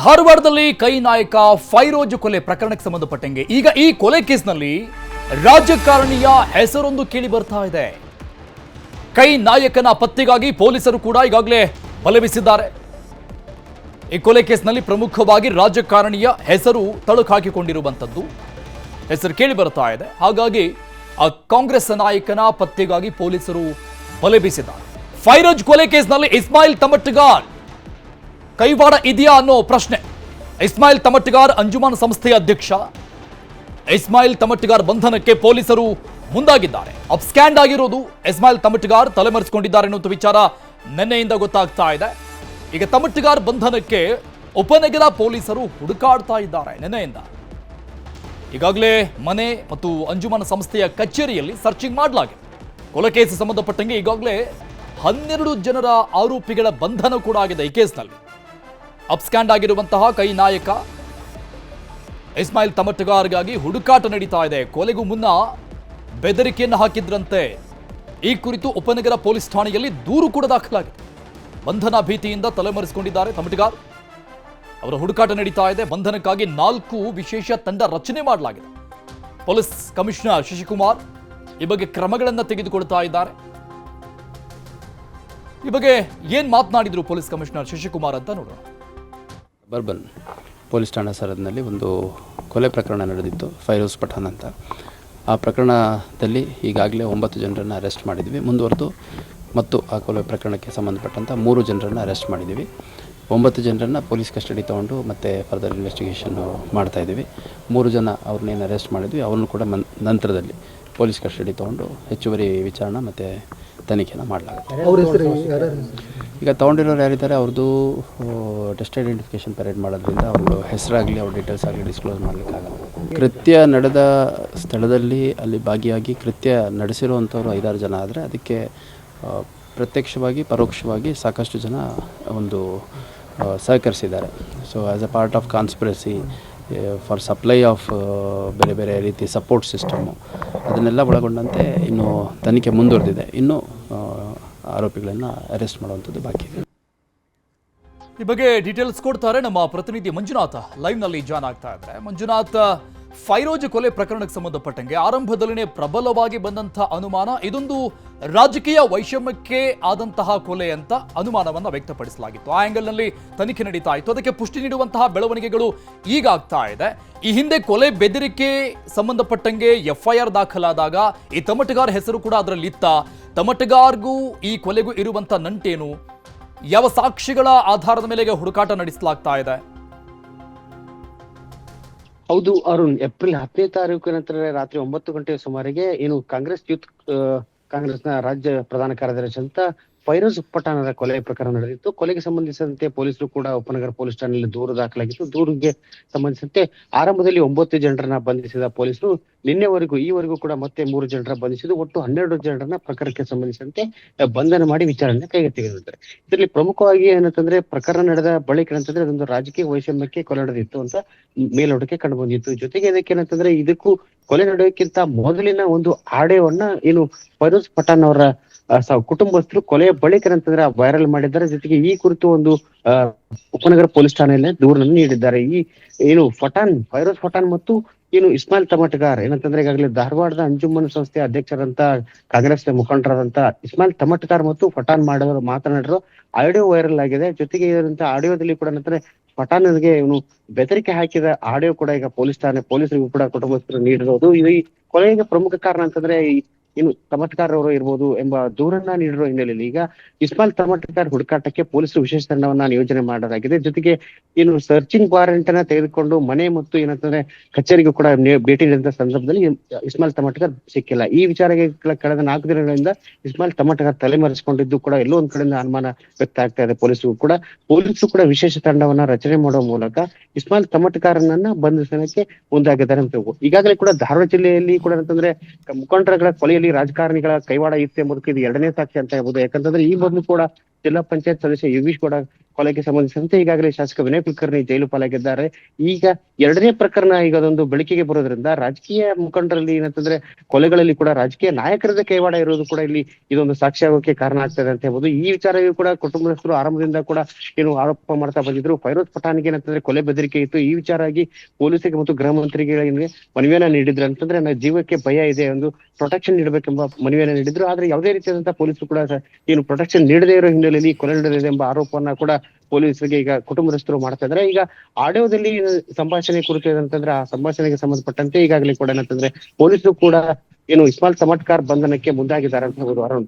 ಧಾರವಾಡದಲ್ಲಿ ಕೈ ನಾಯಕ ಫೈರೋಜ್ ಕೊಲೆ ಪ್ರಕರಣಕ್ಕೆ ಸಂಬಂಧಪಟ್ಟಂಗೆ ಈಗ ಈ ಕೊಲೆ ಕೇಸ್ನಲ್ಲಿ ರಾಜಕಾರಣಿಯ ಹೆಸರೊಂದು ಕೇಳಿ ಬರ್ತಾ ಇದೆ. ಕೈ ನಾಯಕನ ಪತ್ತೆಗಾಗಿ ಪೊಲೀಸರು ಕೂಡ ಈಗಾಗಲೇ ಬಲೆ ಬೀಸಿದ್ದಾರೆ. ಈ ಕೊಲೆ ಕೇಸ್ನಲ್ಲಿ ಪ್ರಮುಖವಾಗಿ ರಾಜಕಾರಣಿಯ ಹೆಸರು ತಳುಕು ಹಾಕಿಕೊಂಡಿರುವಂತದ್ದು ಹೆಸರು ಕೇಳಿ ಬರ್ತಾ ಇದೆ. ಹಾಗಾಗಿ ಆ ಕಾಂಗ್ರೆಸ್ ನಾಯಕನ ಪತ್ತೆಗಾಗಿ ಪೊಲೀಸರು ಬಲೆ ಬೀಸಿದ್ದಾರೆ. ಫೈರೋಜ್ ಕೊಲೆ ಕೇಸ್ನಲ್ಲಿ ಇಸ್ಮಾಯಿಲ್ ತಮಟ್ಗಾರ್ ಕೈವಾಡ ಇದೆಯಾ ಅನ್ನೋ ಪ್ರಶ್ನೆ. ಇಸ್ಮಾಯಿಲ್ ತಮಟ್ಗಾರ್ ಅಂಜುಮನ್ ಸಂಸ್ಥೆಯ ಅಧ್ಯಕ್ಷ. ಇಸ್ಮಾಯಿಲ್ ತಮಟ್ಗಾರ್ ಬಂಧನಕ್ಕೆ ಪೊಲೀಸರು ಮುಂದಾಗಿದ್ದಾರೆ. ಅಬ್ಸ್ಕ್ಯಾಂಡ್ ಆಗಿರೋದು ಇಸ್ಮಾಯಿಲ್ ತಮಟ್ಗಾರ್ ತಲೆಮರೆಸಿಕೊಂಡಿದ್ದಾರೆ ಅನ್ನೋ ವಿಚಾರ ನಿನ್ನೆಯಿಂದ ಗೊತ್ತಾಗ್ತಾ ಇದೆ. ಈಗ ತಮಟ್ಗಾರ್ ಬಂಧನಕ್ಕೆ ಉಪನಗರ ಪೊಲೀಸರು ಹುಡುಕಾಡ್ತಾ ಇದ್ದಾರೆ ನಿನ್ನೆಯಿಂದ. ಈಗಾಗಲೇ ಮನೆ ಮತ್ತು ಅಂಜುಮನ್ ಸಂಸ್ಥೆಯ ಕಚೇರಿಯಲ್ಲಿ ಸರ್ಚಿಂಗ್ ಮಾಡಲಾಗಿದೆ. ಕೊಲೆ ಕೇಸ್ ಸಂಬಂಧಪಟ್ಟಂಗೆ ಈಗಾಗಲೇ 12 ಜನರ ಆರೋಪಿಗಳ ಬಂಧನ ಕೂಡ ಆಗಿದೆ. ಈ ಕೇಸ್ನಲ್ಲಿ ಅಬ್ಸ್ಕ್ಯಾಂಡ್ ಆಗಿರುವಂತಹ ಕೈ ನಾಯಕ ಇಸ್ಮಾಯಿಲ್ ತಮಟ್ಗಾರ್ಗಾಗಿ ಹುಡುಕಾಟ ನಡೀತಾ ಇದೆ. ಕೊಲೆಗೂ ಮುನ್ನ ಬೆದರಿಕೆಯನ್ನು ಹಾಕಿದ್ರಂತೆ. ಈ ಕುರಿತು ಉಪನಗರ ಪೊಲೀಸ್ ಠಾಣೆಯಲ್ಲಿ ದೂರು ಕೂಡ ದಾಖಲಾಗಿದೆ. ಬಂಧನ ಭೀತಿಯಿಂದ ತಲೆಮರೆಸಿಕೊಂಡಿದ್ದಾರೆ ತಮಟ್ಗಾರ್. ಅವರ ಹುಡುಕಾಟ ನಡೀತಾ ಇದೆ. ಬಂಧನಕ್ಕಾಗಿ 4 ವಿಶೇಷ ತಂಡ ರಚನೆ ಮಾಡಲಾಗಿದೆ. ಪೊಲೀಸ್ ಕಮಿಷನರ್ ಶಶಿಕುಮಾರ್ ಈ ಬಗ್ಗೆ ಕ್ರಮಗಳನ್ನು ತೆಗೆದುಕೊಳ್ತಾ ಇದ್ದಾರೆ. ಈ ಬಗ್ಗೆ ಏನ್ ಮಾತನಾಡಿದ್ರು ಪೊಲೀಸ್ ಕಮಿಷನರ್ ಶಶಿಕುಮಾರ್ ಅಂತ ನೋಡೋಣ. ಬರ್ಬನ್ ಪೊಲೀಸ್ ಠಾಣಾ ಸರಹದ್ದಿನಲ್ಲಿ ಒಂದು ಕೊಲೆ ಪ್ರಕರಣ ನಡೆದಿತ್ತು, ಫೈರೋಜ್ ಪಠಾಣ್ ಅಂತ. ಆ ಪ್ರಕರಣದಲ್ಲಿ ಈಗಾಗಲೇ 9 ಜನರನ್ನು ಅರೆಸ್ಟ್ ಮಾಡಿದ್ವಿ. ಮುಂದುವರೆದು ಮತ್ತು ಆ ಕೊಲೆ ಪ್ರಕರಣಕ್ಕೆ ಸಂಬಂಧಪಟ್ಟಂಥ 3 ಜನರನ್ನು ಅರೆಸ್ಟ್ ಮಾಡಿದ್ದೀವಿ. 9 ಜನರನ್ನು ಪೊಲೀಸ್ ಕಸ್ಟಡಿ ತೊಗೊಂಡು ಮತ್ತೆ ಫರ್ದರ್ ಇನ್ವೆಸ್ಟಿಗೇಷನ್ನು ಮಾಡ್ತಾಯಿದ್ದೀವಿ. 3 ಜನ ಅವ್ರನ್ನೇನು ಅರೆಸ್ಟ್ ಮಾಡಿದ್ವಿ ಅವ್ರನ್ನೂ ಕೂಡ ನಂತರದಲ್ಲಿ ಪೊಲೀಸ್ ಕಸ್ಟಡಿ ತೊಗೊಂಡು ಹೆಚ್ಚುವರಿ ವಿಚಾರಣೆ ಮತ್ತು ತನಿಖೆನ ಮಾಡಲಾಗುತ್ತೆ. ಈಗ ತೊಗೊಂಡಿರೋರು ಯಾರಿದ್ದಾರೆ ಅವ್ರದ್ದು ಟೆಸ್ಟ್ ಐಡೆಂಟಿಫಿಕೇಷನ್ ಪರೇಡ್ ಮಾಡೋದ್ರಿಂದ ಅವ್ರ ಹೆಸರಾಗಲಿ ಅವ್ರ ಡೀಟೇಲ್ಸ್ ಆಗಲಿ ಡಿಸ್ಕ್ಲೋಸ್ ಮಾಡಲಿಕ್ಕಾಗಲ್ಲ. ಕೃತ್ಯ ನಡೆದ ಸ್ಥಳದಲ್ಲಿ ಅಲ್ಲಿ ಭಾಗಿಯಾಗಿ ಕೃತ್ಯ ನಡೆಸಿರುವಂಥವ್ರು 5-6 ಜನ ಆದರೆ ಅದಕ್ಕೆ ಪ್ರತ್ಯಕ್ಷವಾಗಿ ಪರೋಕ್ಷವಾಗಿ ಸಾಕಷ್ಟು ಜನ ಒಂದು ಸಹಕರಿಸಿದ್ದಾರೆ. So as a part of conspiracy for supply of ಬೇರೆ ಬೇರೆ ರೀತಿ ಸಪೋರ್ಟ್ ಸಿಸ್ಟಮು ಅದನ್ನೆಲ್ಲ ಒಳಗೊಂಡಂತೆ ಇನ್ನೂ ತನಿಖೆ ಮುಂದುವರೆದಿದೆ. ಇನ್ನೂ ಆರೋಪಿಗಳನ್ನು ಅರೆಸ್ಟ್ ಮಾಡುವಂಥದ್ದು ಬಾಕಿ ಇದೆ. ಈ ಬಗ್ಗೆ ಡೀಟೇಲ್ಸ್ ಕೊಡ್ತಾರೆ ನಮ್ಮ ಪ್ರತಿನಿಧಿ ಮಂಜುನಾಥ್ ಲೈವ್ನಲ್ಲಿ ಜಾಯ್ನ್ ಆಗ್ತಾ ಇದ್ದಾರೆ. ಮಂಜುನಾಥ್, ಫೈರೋಜ್ ಕೊಲೆ ಪ್ರಕರಣಕ್ಕೆ ಸಂಬಂಧಪಟ್ಟಂಗೆ ಆರಂಭದಲ್ಲಿನೇ ಪ್ರಬಲವಾಗಿ ಬಂದಂತಹ ಅನುಮಾನ ಇದೊಂದು ರಾಜಕೀಯ ವೈಷಮ್ಯಕ್ಕೆ ಆದಂತಹ ಕೊಲೆ ಅಂತ ಅನುಮಾನವನ್ನ ವ್ಯಕ್ತಪಡಿಸಲಾಗಿತ್ತು. ಆ ಆಂಗಲ್ನಲ್ಲಿ ತನಿಖೆ ನಡೀತಾ ಇತ್ತು. ಅದಕ್ಕೆ ಪುಷ್ಟಿ ನೀಡುವಂತಹ ಬೆಳವಣಿಗೆಗಳು ಈಗ ಆಗ್ತಾ ಇದೆ. ಈ ಹಿಂದೆ ಕೊಲೆ ಬೆದರಿಕೆ ಸಂಬಂಧಪಟ್ಟಂಗೆ FIR ದಾಖಲಾದಾಗ ಈ ತಮಟ್ಗಾರ್ ಹೆಸರು ಕೂಡ ಅದರಲ್ಲಿ ಇತ್ತ. ತಮಟ್ಗಾರ್ಗೂ ಈ ಕೊಲೆಗೂ ಇರುವಂತ ನಂಟೇನು? ಯಾವ ಸಾಕ್ಷಿಗಳ ಆಧಾರದ ಮೇಲೆ ಹುಡುಕಾಟ ನಡೆಸಲಾಗ್ತಾ ಇದೆ? ಹೌದು ಅರುಣ್, ಏಪ್ರಿಲ್ 10ನೇ ತಾರೀಕು ನಂತರ ರಾತ್ರಿ 9 ಗಂಟೆಯ ಸುಮಾರಿಗೆ ಏನು ಕಾಂಗ್ರೆಸ್ನ ರಾಜ್ಯ ಪ್ರಧಾನ ಕಾರ್ಯದರ್ಶಿ ಅಂತ ಫೈರೋಜ್ ಪಠಾಣರ ಕೊಲೆ ಪ್ರಕರಣ ನಡೆದಿತ್ತು. ಕೊಲೆಗೆ ಸಂಬಂಧಿಸಿದಂತೆ ಪೊಲೀಸರು ಕೂಡ ಉಪನಗರ ಪೊಲೀಸ್ ಠಾಣೆಯಲ್ಲಿ ದೂರು ದಾಖಲಾಗಿತ್ತು. ದೂರಿಗೆ ಸಂಬಂಧಿಸಿದಂತೆ ಆರಂಭದಲ್ಲಿ 9 ಜನರನ್ನ ಬಂಧಿಸಿದ ಪೊಲೀಸರು ಈವರೆಗೂ ಕೂಡ ಮತ್ತೆ 3 ಜನರ ಬಂಧಿಸಿದ್ದು ಒಟ್ಟು 12 ಜನರನ್ನ ಪ್ರಕರಣಕ್ಕೆ ಸಂಬಂಧಿಸಿದಂತೆ ಬಂಧನ ಮಾಡಿ ವಿಚಾರಣೆ ಕೈಗೆ ತೆಗೆದಿದ್ದಾರೆ. ಇದರಲ್ಲಿ ಪ್ರಮುಖವಾಗಿ ಏನಂತಂದ್ರೆ ಪ್ರಕರಣ ನಡೆದ ಬಳಿಕ ಏನಂತಂದ್ರೆ ಅದೊಂದು ರಾಜಕೀಯ ವೈಷಮ್ಯಕ್ಕೆ ಕೊಲೆ ನಡೆದಿತ್ತು ಅಂತ ಮೇಲ್ನೋಟಕ್ಕೆ ಕಂಡು ಬಂದಿತ್ತು. ಜೊತೆಗೆ ಇದಕ್ಕೆ ಏನಂತಂದ್ರೆ ಇದಕ್ಕೂ ಕೊಲೆ ನಡೆಯೋಕ್ಕಿಂತ ಮೊದಲಿನ ಒಂದು ಆಡಿಯೋವನ್ನ ಏನು ಫೈರೋಜ್ ಪಠಾಣ್ ಅವರ ಕುಟುಂಬಸ್ಥರು ಕೊಲೆಯ ಬಳಿಕ ಏನಂತಂದ್ರೆ ವೈರಲ್ ಮಾಡಿದ್ದಾರೆ. ಜೊತೆಗೆ ಈ ಕುರಿತು ಒಂದು ಉಪನಗರ ಪೊಲೀಸ್ ಠಾಣೆಯಲ್ಲಿ ದೂರನ್ನು ನೀಡಿದ್ದಾರೆ. ಈ ಏನು ಫೈರೋಜ್ ಪಠಾಣ್ ಮತ್ತು ಏನು ಇಸ್ಮಾಯಿಲ್ ತಮಟ್ಗಾರ್ ಏನಂತಂದ್ರೆ ಈಗಾಗಲೇ ಧಾರವಾಡದ ಅಂಜುಮನ್ ಸಂಸ್ಥೆಯ ಅಧ್ಯಕ್ಷರಂತ ಕಾಂಗ್ರೆಸ್ ಮುಖಂಡರಾದಂತ ಇಸ್ಮಾಯಿಲ್ ತಮಟ್ಗಾರ್ ಮತ್ತು ಪಠಾಣ್ ಮಾತನಾಡಿರೋ ಆಡಿಯೋ ವೈರಲ್ ಆಗಿದೆ. ಜೊತೆಗೆ ಇರುವಂತಹ ಆಡಿಯೋದಲ್ಲಿ ಕೂಡ ಏನಂದ್ರೆ ಪಠಾಣ್ಗೆ ಇವನು ಬೆದರಿಕೆ ಹಾಕಿದ ಆಡಿಯೋ ಕೂಡ ಈಗ ಪೊಲೀಸರಿಗೂ ಕೂಡ ಕುಟುಂಬಸ್ಥರು ನೀಡಿರೋದು. ಈ ಕೊಲೆಗೆ ಪ್ರಮುಖ ಕಾರಣ ಅಂತಂದ್ರೆ ಇನ್ನು ತಮಟ್ಗಾರ್ ಅವರು ಇರ್ಬೋದು ಎಂಬ ದೂರನ್ನ ನೀಡಿರೋ ಹಿನ್ನೆಲೆಯಲ್ಲಿ ಈಗ ಇಸ್ಮಾಯಿಲ್ ತಮಟ್ಗಾರ್ ಹುಡುಕಾಟಕ್ಕೆ ಪೊಲೀಸರು ವಿಶೇಷ ತಂಡವನ್ನ ನಿಯೋಜನೆ ಮಾಡಲಾಗಿದೆ. ಜೊತೆಗೆ ಇನ್ನು ಸರ್ಚಿಂಗ್ ವಾರೆಂಟ್ ಅನ್ನ ತೆಗೆದುಕೊಂಡು ಮನೆ ಮತ್ತು ಏನಂತಂದ್ರೆ ಕಚೇರಿಗೂ ಕೂಡ ಭೇಟಿ ನೀಡಿದ ಸಂದರ್ಭದಲ್ಲಿ ಇಸ್ಮಾಯಿಲ್ ತಮಟ್ಗಾರ್ ಸಿಕ್ಕಿಲ್ಲ. ಈ ವಿಚಾರಕ್ಕೆ ಕಳೆದ 4 ದಿನಗಳಿಂದ ಇಸ್ಮಾಯಿಲ್ ತಮಟ್ಗಾರ್ ತಲೆಮರೆಸಿಕೊಂಡಿದ್ದು ಕೂಡ ಎಲ್ಲೋ ಒಂದ್ ಕಡೆಯಿಂದ ಅನುಮಾನ ವ್ಯಕ್ತ ಆಗ್ತಾ ಇದೆ. ಪೊಲೀಸರು ಕೂಡ ವಿಶೇಷ ತಂಡವನ್ನ ರಚನೆ ಮಾಡುವ ಮೂಲಕ ಇಸ್ಮಾಯಿಲ್ ತಮಟ್ಗಾರನನ್ನ ಬಂಧಿಸಲಿಕ್ಕೆ ಮುಂದಾಗಿದ್ದಾರೆ ಅಂತ. ಈಗಾಗಲೇ ಕೂಡ ಧಾರವಾಡ ಜಿಲ್ಲೆಯಲ್ಲಿ ಕೂಡ ಅಂತಂದ್ರೆ ಮುಖಂಡರುಗಳ ಕೊಲೆಯಲ್ಲಿ ರಾಜಕಾರಣಿಗಳ ಕೈವಾಡ ಇತ್ತು ಎಂಬುದಕ್ಕೆ ಇದು 2ನೇ ಸಾಕ್ಷಿ ಅಂತ ಹೇಳ್ಬೋದು. ಯಾಕಂತಂದ್ರೆ ಈ ಮೊದಲು ಕೂಡ ಜಿಲ್ಲಾ ಪಂಚಾಯತ್ ಸದಸ್ಯ ಯೋಗೀಶ್ ಗೌಡ ಕೊಲೆಗೆ ಸಂಬಂಧಿಸಿದಂತೆ ಈಗಾಗಲೇ ಶಾಸಕ ವಿನಯ್ ಕುಲಕರ್ಣಿ ಜೈಲು ಪಾಲಾಗಿದ್ದಾರೆ. ಈಗ ಎರಡನೇ ಪ್ರಕರಣ ಈಗ ಅದೊಂದು ಬೆಳಕಿಗೆ ಬರೋದ್ರಿಂದ ರಾಜಕೀಯ ಮುಖಂಡರಲ್ಲಿ ಏನಂತಂದ್ರೆ ಕೊಲೆಗಳಲ್ಲಿ ಕೂಡ ರಾಜಕೀಯ ನಾಯಕರದ ಕೈವಾಡ ಇರೋದು ಕೂಡ ಇಲ್ಲಿ ಇದೊಂದು ಸಾಕ್ಷಿಯಾಗೋಕೆ ಕಾರಣ ಆಗ್ತದೆ ಅಂತ ಹೇಳ್ಬೋದು. ಈ ವಿಚಾರವೂ ಕೂಡ ಕುಟುಂಬಸ್ಥರು ಆರಂಭದಿಂದ ಕೂಡ ಏನು ಆರೋಪ ಮಾಡ್ತಾ ಬಂದಿದ್ರು. ಫೈರೋಜ್ ಪಠಾಣ್ಗೆ ಏನಂತಂದ್ರೆ ಕೊಲೆ ಬೆದರಿಕೆ ಇತ್ತು. ಈ ವಿಚಾರವಾಗಿ ಪೊಲೀಸರಿಗೆ ಮತ್ತು ಗೃಹ ಮಂತ್ರಿಗಳಿಗೆ ಮನವಿಯನ್ನ ನೀಡಿದ್ರು. ಅಂತಂದ್ರೆ ನನ್ನ ಜೀವಕ್ಕೆ ಭಯ ಇದೆ, ಒಂದು ಪ್ರೊಟೆಕ್ಷನ್ ನೀಡಬೇಕೆಂಬ ಮನವಿಯನ್ನ ನೀಡಿದ್ರು. ಆದ್ರೆ ಯಾವುದೇ ರೀತಿಯಾದಂತಹ ಪೊಲೀಸರು ಕೂಡ ಏನು ಪ್ರೊಟೆಕ್ಷನ್ ನೀಡದೇ ಇರೋ ಹಿನ್ನೆಲೆಯಲ್ಲಿ ಕೊಲೆ ನಡೆದಿದೆ ಎಂಬ ಆರೋಪವನ್ನ ಕೂಡ ಪೊಲೀಸರಿಗೆ ಈಗ ಕುಟುಂಬದಸ್ಥರು ಮಾಡ್ತಾ ಇದ್ದಾರೆ. ಈಗ ಆಡಿಯೋದಲ್ಲಿ ಸಂಭಾಷಣೆ ಕುರಿತು ಏನಂತಂದ್ರೆ ಆ ಸಂಭಾಷಣೆಗೆ ಸಂಬಂಧಪಟ್ಟಂತೆ ಈಗಾಗಲೇ ಕೂಡ ಏನಂತಂದ್ರೆ ಪೊಲೀಸರು ಕೂಡ ಏನು ಇಸ್ಮಾಲ್ ಚಮಟ್ಕಾರ್ ಬಂಧನಕ್ಕೆ ಮುಂದಾಗಿದ್ದಾರೆ ಅಂತ ಹೇಳ್ಬೋದು ಅರುಣ್.